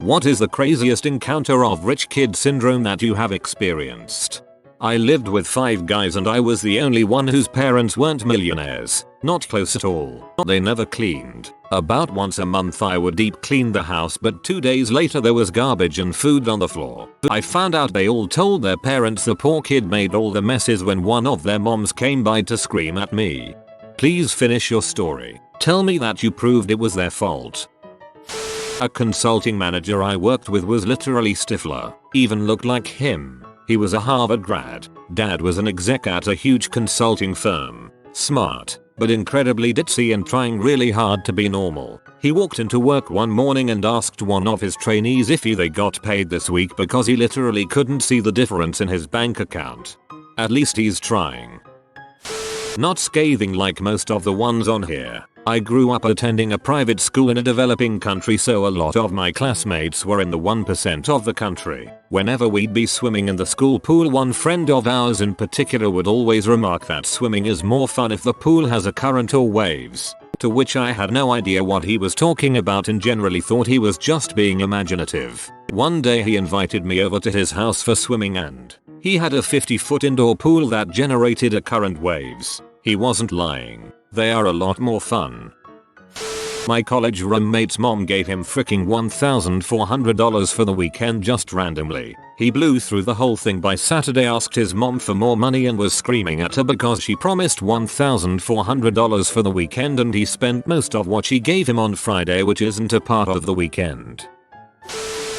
What is the craziest encounter of rich kid syndrome that you have experienced? I lived with 5 guys and I was the only one whose parents weren't millionaires. Not close at all. They never cleaned. About once a month I would deep clean the house, but 2 days later there was garbage and food on the floor. I found out they all told their parents the poor kid made all the messes when one of their moms came by to scream at me. Please finish your story. Tell me that you proved it was their fault. A consulting manager I worked with was literally Stifler. Even looked like him. He was a Harvard grad. Dad was an exec at a huge consulting firm. Smart, but incredibly ditzy and trying really hard to be normal. He walked into work one morning and asked one of his trainees if they got paid this week because he literally couldn't see the difference in his bank account. At least he's trying. Not scathing like most of the ones on here. I grew up attending a private school in a developing country, so a lot of my classmates were in the 1% of the country. Whenever we'd be swimming in the school pool, one friend of ours in particular would always remark that swimming is more fun if the pool has a current or waves. To which I had no idea what he was talking about and generally thought he was just being imaginative. One day he invited me over to his house for swimming and he had a 50-foot indoor pool that generated a current waves. He wasn't lying. They are a lot more fun. My college roommate's mom gave him fricking $1,400 for the weekend just randomly. He blew through the whole thing by Saturday, asked his mom for more money and was screaming at her because she promised $1,400 for the weekend and he spent most of what she gave him on Friday, which isn't a part of the weekend.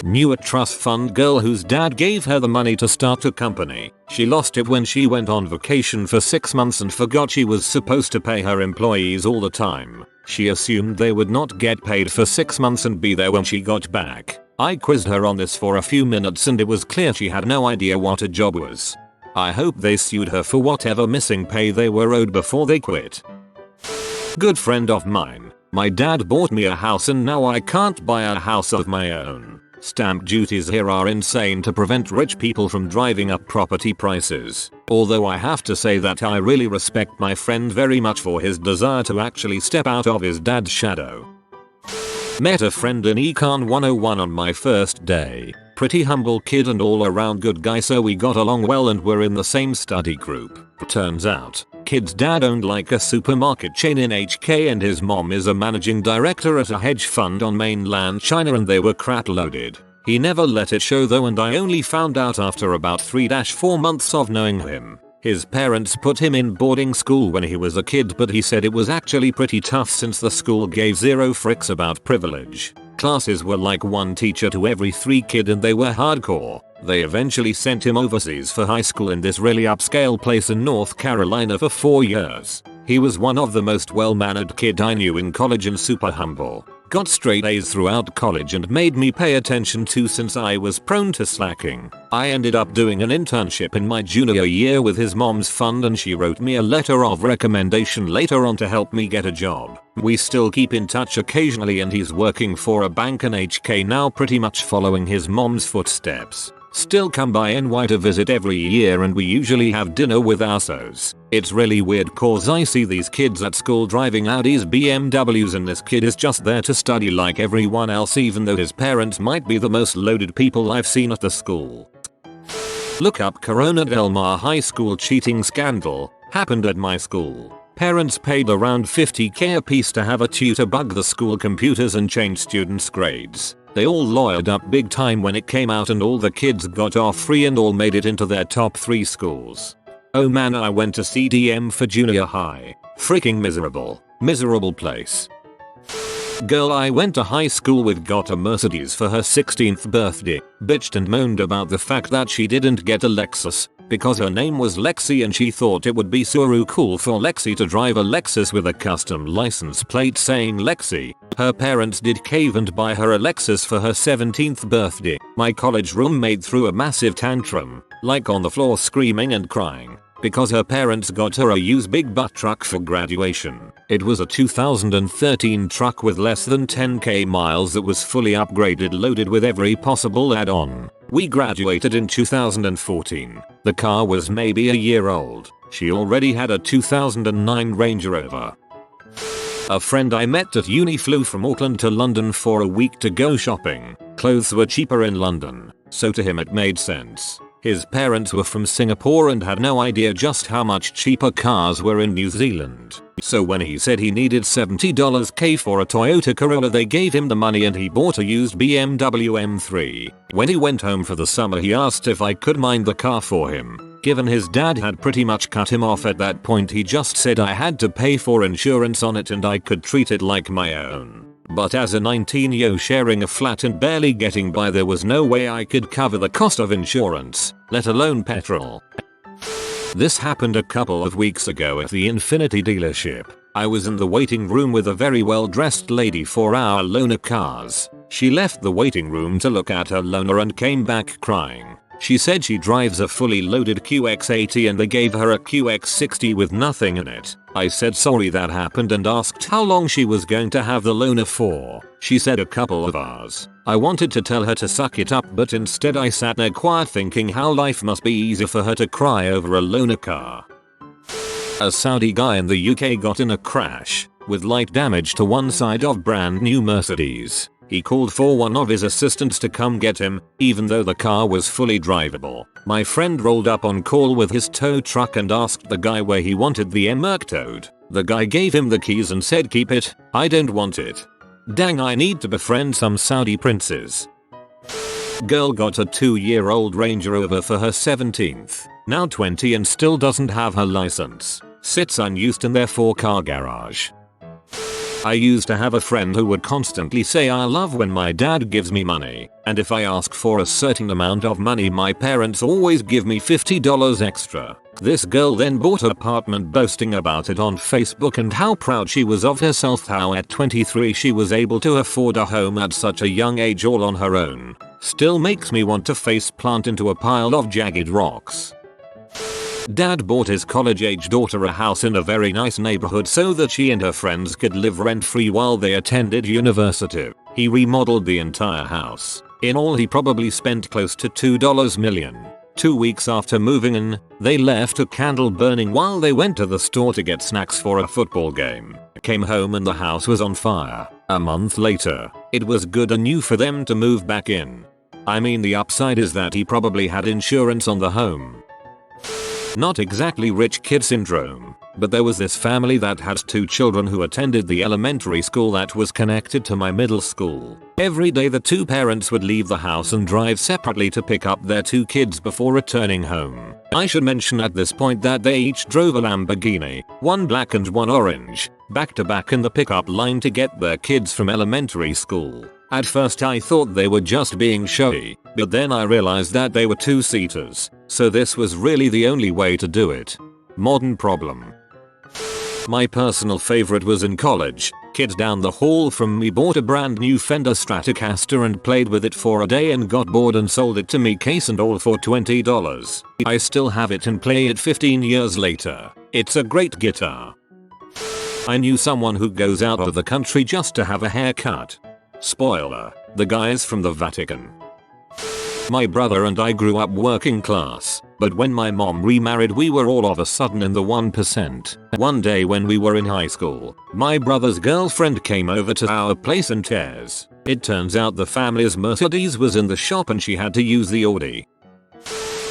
Knew a trust fund girl whose dad gave her the money to start a company. She lost it when she went on vacation for 6 months and forgot she was supposed to pay her employees all the time. She assumed they would not get paid for 6 months and be there when she got back. I quizzed her on this for a few minutes and it was clear she had no idea what a job was. I hope they sued her for whatever missing pay they were owed before they quit. Good friend of mine. My dad bought me a house and now I can't buy a house of my own. Stamp duties here are insane to prevent rich people from driving up property prices. Although I have to say that I really respect my friend very much for his desire to actually step out of his dad's shadow. Met a friend in Econ 101 on my first day. Pretty humble kid and all around good guy, so we got along well and were in the same study group. Turns out, kid's dad owned like a supermarket chain in HK and his mom is a managing director at a hedge fund on mainland China and they were crap loaded. He never let it show though and I only found out after about 3-4 months of knowing him. His parents put him in boarding school when he was a kid, but he said it was actually pretty tough since the school gave zero fricks about privilege. Classes were like 1 teacher to every 3 kids and they were hardcore. They eventually sent him overseas for high school in this really upscale place in North Carolina for 4 years. He was one of the most well-mannered kid I knew in college and super humble. Got straight A's throughout college and made me pay attention to since I was prone to slacking. I ended up doing an internship in my junior year with his mom's fund and she wrote me a letter of recommendation later on to help me get a job. We still keep in touch occasionally and he's working for a bank in HK now, pretty much following his mom's footsteps. Still come by NY to visit every year and we usually have dinner with assos. It's really weird cause I see these kids at school driving Audis, BMWs and this kid is just there to study like everyone else, even though his parents might be the most loaded people I've seen at the school. Look up Corona Del Mar High School cheating scandal. Happened at my school. Parents paid around $50,000 a piece to have a tutor bug the school computers and change students' grades. They all lawyered up big time when it came out and all the kids got off free and all made it into their top 3 schools. Oh man, I went to CDM for junior high. Freaking miserable. Miserable place. Girl I went to high school with got a Mercedes for her 16th birthday. Bitched and moaned about the fact that she didn't get a Lexus because her name was Lexi and she thought it would be so cool for Lexi to drive a Lexus with a custom license plate saying Lexi. Her parents did cave and buy her a Lexus for her 17th birthday. My college roommate threw a massive tantrum, like on the floor screaming and crying, because her parents got her a used big butt truck for graduation. It was a 2013 truck with less than 10k miles that was fully upgraded, loaded with every possible add-on. We graduated in 2014. The car was maybe a year old. She already had a 2009 Range Rover. A friend I met at uni flew from Auckland to London for a week to go shopping. Clothes were cheaper in London, so to him it made sense. His parents were from Singapore and had no idea just how much cheaper cars were in New Zealand. So when he said he needed $70K for a Toyota Corolla, they gave him the money and he bought a used BMW M3. When he went home for the summer, he asked if I could mind the car for him. Given his dad had pretty much cut him off at that point, he just said I had to pay for insurance on it and I could treat it like my own. But as a 19-year-old sharing a flat and barely getting by, there was no way I could cover the cost of insurance, let alone petrol. This happened a couple of weeks ago at the Infiniti dealership. I was in the waiting room with a very well-dressed lady for our loaner cars. She left the waiting room to look at her loaner and came back crying. She said she drives a fully loaded QX80 and they gave her a QX60 with nothing in it. I said sorry that happened and asked how long she was going to have the loaner for. She said a couple of hours. I wanted to tell her to suck it up, but instead I sat there quiet thinking how life must be easy for her to cry over a loaner car. A Saudi guy in the UK got in a crash with light damage to one side of brand new Mercedes. He called for one of his assistants to come get him, even though the car was fully drivable. My friend rolled up on call with his tow truck and asked the guy where he wanted the Merc towed. The guy gave him the keys and said, "Keep it, I don't want it." Dang, I need to befriend some Saudi princes. Girl got a 2-year-old Range Rover for her 17th. Now 20 and still doesn't have her license. Sits unused in their 4-car garage. I used to have a friend who would constantly say I love when my dad gives me money, and if I ask for a certain amount of money my parents always give me $50 extra. This girl then bought an apartment, boasting about it on Facebook and how proud she was of herself, how at 23 she was able to afford a home at such a young age all on her own. Still makes me want to face plant into a pile of jagged rocks. Dad bought his college-age daughter a house in a very nice neighborhood so that she and her friends could live rent-free while they attended university. He remodeled the entire house. In all, he probably spent close to $2 million. 2 weeks after moving in, they left a candle burning while they went to the store to get snacks for a football game. Came home and the house was on fire. A month later, it was good and new for them to move back in. I mean, the upside is that he probably had insurance on the home. Not exactly rich kid syndrome, but there was this family that had 2 children who attended the elementary school that was connected to my middle school. Every day the 2 parents would leave the house and drive separately to pick up their 2 kids before returning home. I should mention at this point that they each drove a Lamborghini, one black and one orange, back to back in the pickup line to get their kids from elementary school. At first I thought they were just being showy, but then I realized that they were 2-seaters, so this was really the only way to do it. Modern problem. My personal favorite was in college. Kids down the hall from me bought a brand new Fender Stratocaster and played with it for a day and got bored and sold it to me, case and all, for $20. I still have it and play it 15 years later. It's a great guitar. I knew someone who goes out of the country just to have a haircut. Spoiler, the guy's from the Vatican. My brother and I grew up working class, but when my mom remarried we were all of a sudden in the 1%. One day when we were in high school, my brother's girlfriend came over to our place and tears. It turns out the family's Mercedes was in the shop and she had to use the Audi.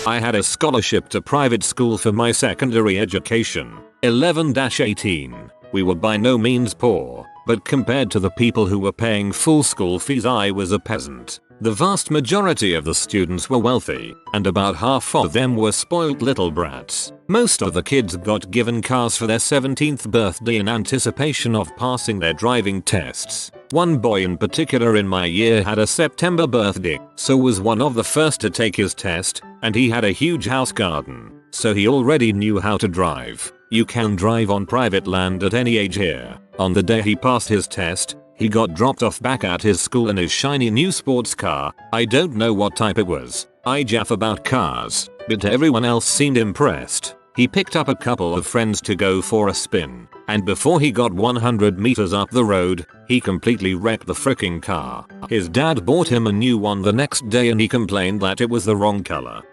I had a scholarship to private school for my secondary education, 11-18. We were by no means poor, but compared to the people who were paying full school fees I was a peasant. The vast majority of the students were wealthy, and about half of them were spoiled little brats. Most of the kids got given cars for their 17th birthday in anticipation of passing their driving tests. One boy in particular in my year had a September birthday, so was one of the first to take his test, and he had a huge house garden, so he already knew how to drive. You can drive on private land at any age here. On the day he passed his test, he got dropped off back at his school in his shiny new sports car. I don't know what type it was. I jaff about cars, but everyone else seemed impressed. He picked up a couple of friends to go for a spin, and before he got 100 meters up the road, he completely wrecked the fricking car. His dad bought him a new one the next day and he complained that it was the wrong color.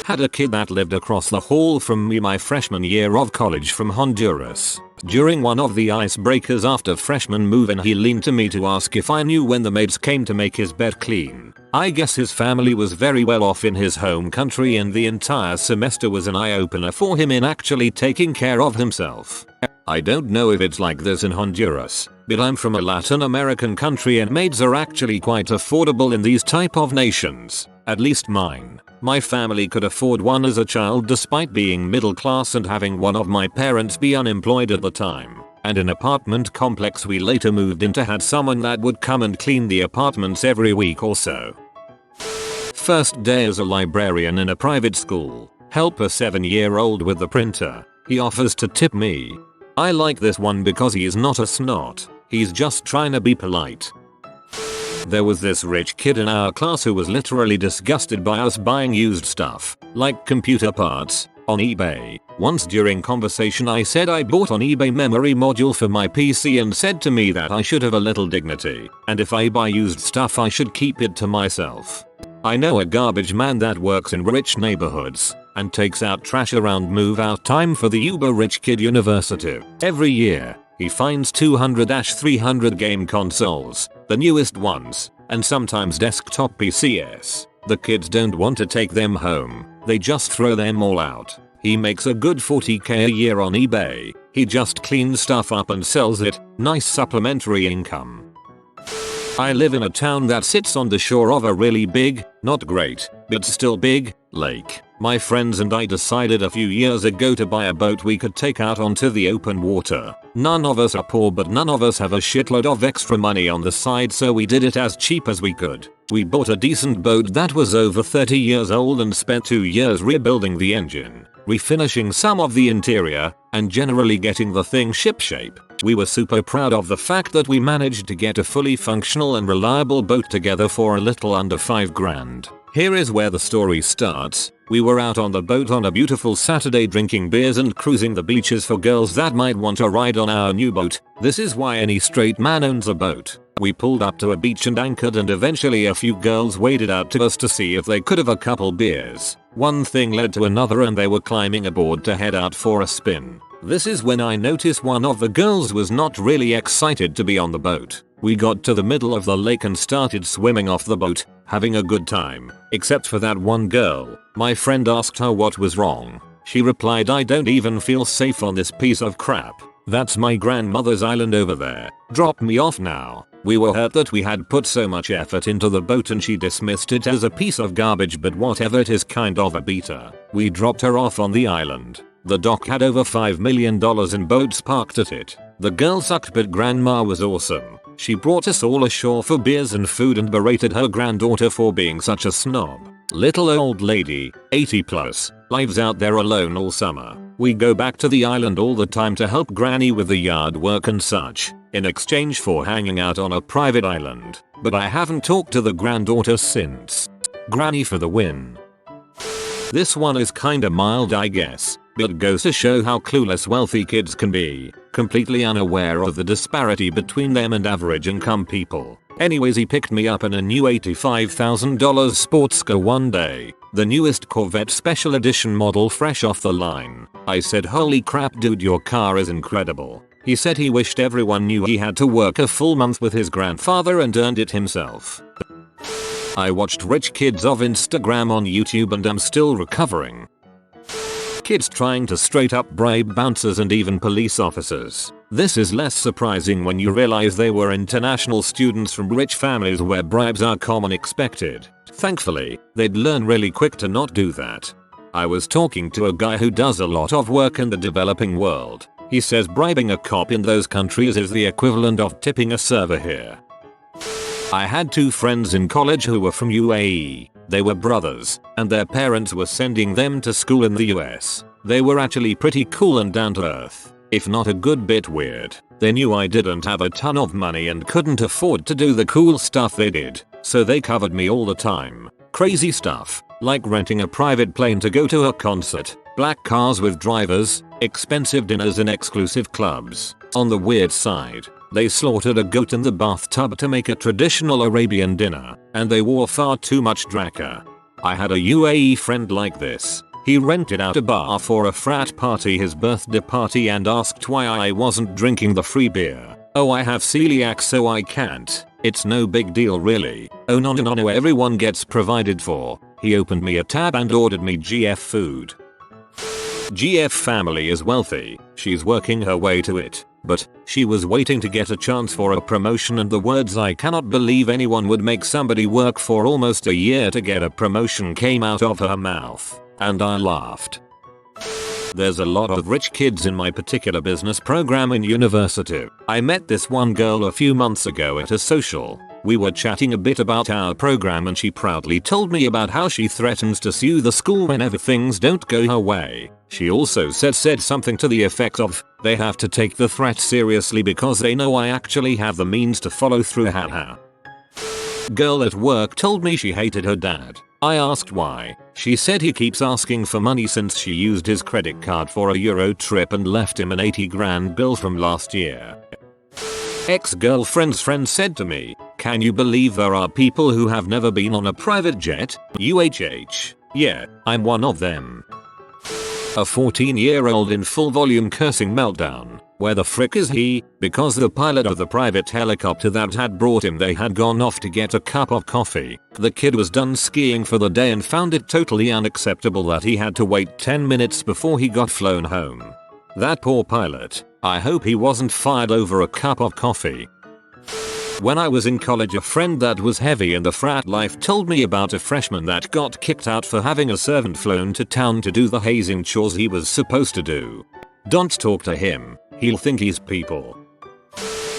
Had a kid that lived across the hall from me my freshman year of college from Honduras. During one of the icebreakers after freshman move-in he leaned to me to ask if I knew when the maids came to make his bed clean. I guess his family was very well off in his home country and the entire semester was an eye-opener for him in actually taking care of himself. I don't know if it's like this in Honduras, but I'm from a Latin American country and maids are actually quite affordable in these type of nations. At least mine. My family could afford one as a child despite being middle class and having one of my parents be unemployed at the time. And an apartment complex we later moved into had someone that would come and clean the apartments every week or so. First day as a librarian in a private school. Help a 7-year-old with the printer. He offers to tip me. I like this one because he is not a snot. He's just trying to be polite. There was this rich kid in our class who was literally disgusted by us buying used stuff, like computer parts, on eBay. Once during conversation I said I bought on eBay memory module for my PC and said to me that I should have a little dignity, and if I buy used stuff I should keep it to myself. I know a garbage man that works in rich neighborhoods and takes out trash around move out time for the uber rich kid university. Every year, he finds 200-300 game consoles, the newest ones, and sometimes desktop PCs. The kids don't want to take them home, they just throw them all out. He makes a good $40k a year on eBay. He just cleans stuff up and sells it, nice supplementary income. I live in a town that sits on the shore of a really big, not great, but still big, lake. My friends and I decided a few years ago to buy a boat we could take out onto the open water. None of us are poor but none of us have a shitload of extra money on the side so we did it as cheap as we could. We bought a decent boat that was over 30 years old and spent 2 years rebuilding the engine, refinishing some of the interior, and generally getting the thing shipshape. We were super proud of the fact that we managed to get a fully functional and reliable boat together for a little under $5,000. Here is where the story starts. We were out on the boat on a beautiful Saturday drinking beers and cruising the beaches for girls that might want to ride on our new boat. This is why any straight man owns a boat. We pulled up to a beach and anchored and eventually a few girls waded out to us to see if they could have a couple beers. One thing led to another and they were climbing aboard to head out for a spin. This is when I noticed one of the girls was not really excited to be on the boat. We got to the middle of the lake and started swimming off the boat, having a good time, except for that one girl. My friend asked her what was wrong. She replied, "I don't even feel safe on this piece of crap. That's my grandmother's island over there. Drop me off now." We were hurt that we had put so much effort into the boat and she dismissed it as a piece of garbage, but whatever, it is kind of a beater. We dropped her off on the island. The dock had over $5 million in boats parked at it. The girl sucked but grandma was awesome. She brought us all ashore for beers and food and berated her granddaughter for being such a snob. Little old lady, 80 plus, lives out there alone all summer. We go back to the island all the time to help granny with the yard work and such, in exchange for hanging out on a private island. But I haven't talked to the granddaughter since. Granny for the win. This one is kinda mild, I guess, but goes to show how clueless wealthy kids can be, completely unaware of the disparity between them and average income people. Anyways, he picked me up in a new $85,000 sports car one day, the newest Corvette special edition model fresh off the line. I said, "Holy crap dude, your car is incredible." He said he wished everyone knew he had to work a full month with his grandfather and earned it himself. I watched rich kids of Instagram on YouTube and I'm still recovering. Kids trying to straight up bribe bouncers and even police officers. This is less surprising when you realize they were international students from rich families where bribes are common expected. Thankfully, they'd learn really quick to not do that. I was talking to a guy who does a lot of work in the developing world. He says bribing a cop in those countries is the equivalent of tipping a server here. I had 2 friends in college who were from UAE. They were brothers, and their parents were sending them to school in the US. They were actually pretty cool and down to earth, if not a good bit weird. They knew I didn't have a ton of money and couldn't afford to do the cool stuff they did, so they covered me all the time. Crazy stuff, like renting a private plane to go to a concert, black cars with drivers, expensive dinners in exclusive clubs. On the weird side, they slaughtered a goat in the bathtub to make a traditional Arabian dinner, and they wore far too much draka. I had a UAE friend like this. He rented out a bar for a frat party, his birthday party, and asked why I wasn't drinking the free beer. Oh, I have celiac so I can't. It's no big deal really. Oh no, everyone gets provided for. He opened me a tab and ordered me GF food. GF family is wealthy. She's working her way to it. But she was waiting to get a chance for a promotion, and the words "I cannot believe anyone would make somebody work for almost a year to get a promotion" came out of her mouth. And I laughed. There's a lot of rich kids in my particular business program in university. I met this one girl a few months ago at a social. We were chatting a bit about our program and she proudly told me about how she threatens to sue the school whenever things don't go her way. She also said something to the effect of, they have to take the threat seriously because they know I actually have the means to follow through, haha. Girl at work told me she hated her dad. I asked why. She said he keeps asking for money since she used his credit card for a Euro trip and left him an 80 grand bill from last year. Ex-girlfriend's friend said to me, "Can you believe there are people who have never been on a private jet? UHH. Yeah, I'm one of them." A 14-year-old in full volume cursing meltdown. Where the frick is he? Because the pilot of the private helicopter that had brought him they had gone off to get a cup of coffee. The kid was done skiing for the day and found it totally unacceptable that he had to wait 10 minutes before he got flown home. That poor pilot. I hope he wasn't fired over a cup of coffee. When I was in college, a friend that was heavy in the frat life told me about a freshman that got kicked out for having a servant flown to town to do the hazing chores he was supposed to do. Don't talk to him, he'll think he's people.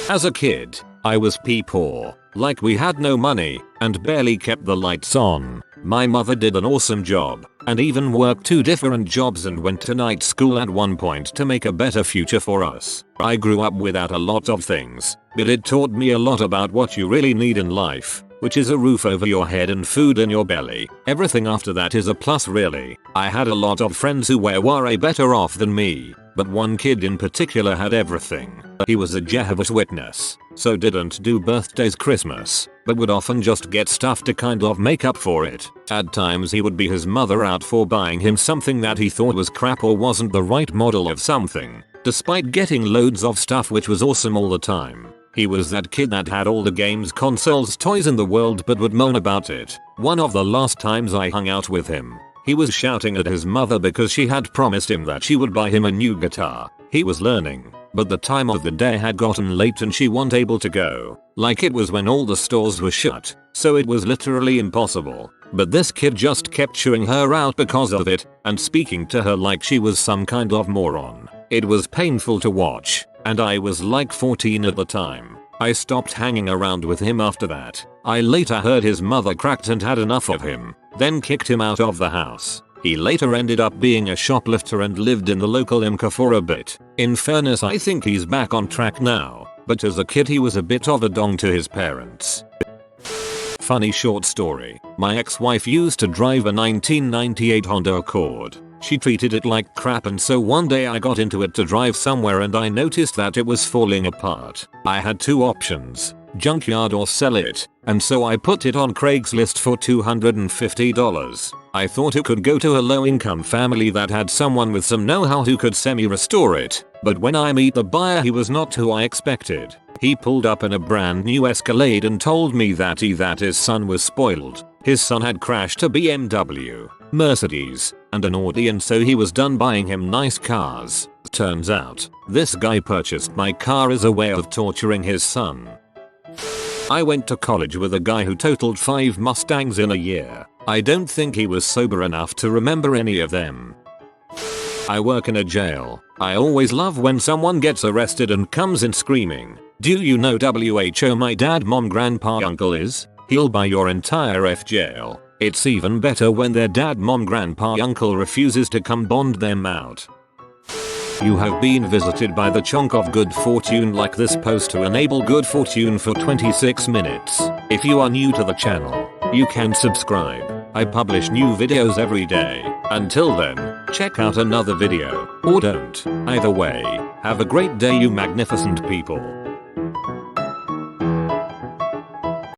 As a kid, I was pee poor, like we had no money and barely kept the lights on. My mother did an awesome job and even worked 2 different jobs and went to night school at one point to make a better future for us. I grew up without a lot of things, but it taught me a lot about what you really need in life, which is a roof over your head and food in your belly. Everything after that is a plus really. I had a lot of friends who were way better off than me, but one kid in particular had everything. He was a Jehovah's Witness, so didn't do birthdays, Christmas, but would often just get stuff to kind of make up for it. At times he would be his mother out for buying him something that he thought was crap or wasn't the right model of something, despite getting loads of stuff which was awesome all the time. He was that kid that had all the games, consoles, toys in the world but would moan about it. One of the last times I hung out with him, he was shouting at his mother because she had promised him that she would buy him a new guitar. He was learning, but the time of the day had gotten late and she wasn't able to go. Like it was when all the stores were shut, so it was literally impossible. But this kid just kept chewing her out because of it and speaking to her like she was some kind of moron. It was painful to watch, and I was like 14 at the time. I stopped hanging around with him after that. I later heard his mother cracked and had enough of him, then kicked him out of the house. He later ended up being a shoplifter and lived in the local IMCA for a bit. In fairness, I think he's back on track now, but as a kid he was a bit of a dong to his parents. Funny short story. My ex-wife used to drive a 1998 Honda Accord. She treated it like crap, and so one day I got into it to drive somewhere and I noticed that it was falling apart. I had 2 options, junkyard or sell it, and so I put it on Craigslist for $250. I thought it could go to a low-income family that had someone with some know-how who could semi-restore it, but when I meet the buyer he was not who I expected. He pulled up in a brand new Escalade and told me that his son was spoiled. His son had crashed a BMW, Mercedes, and an Audi, and so he was done buying him nice cars. Turns out, this guy purchased my car as a way of torturing his son. I went to college with a guy who totaled 5 Mustangs in a year. I don't think he was sober enough to remember any of them. I work in a jail. I always love when someone gets arrested and comes in screaming, "Do you know WHO my dad, mom, grandpa, uncle is? He'll buy your entire jail." It's even better when their dad, mom, grandpa, uncle refuses to come bond them out. You have been visited by the chunk of good fortune. Like this post to enable good fortune for 26 minutes. If you are new to the channel, you can subscribe. I publish new videos every day. Until then, check out another video, or don't. Either way, have a great day, you magnificent people.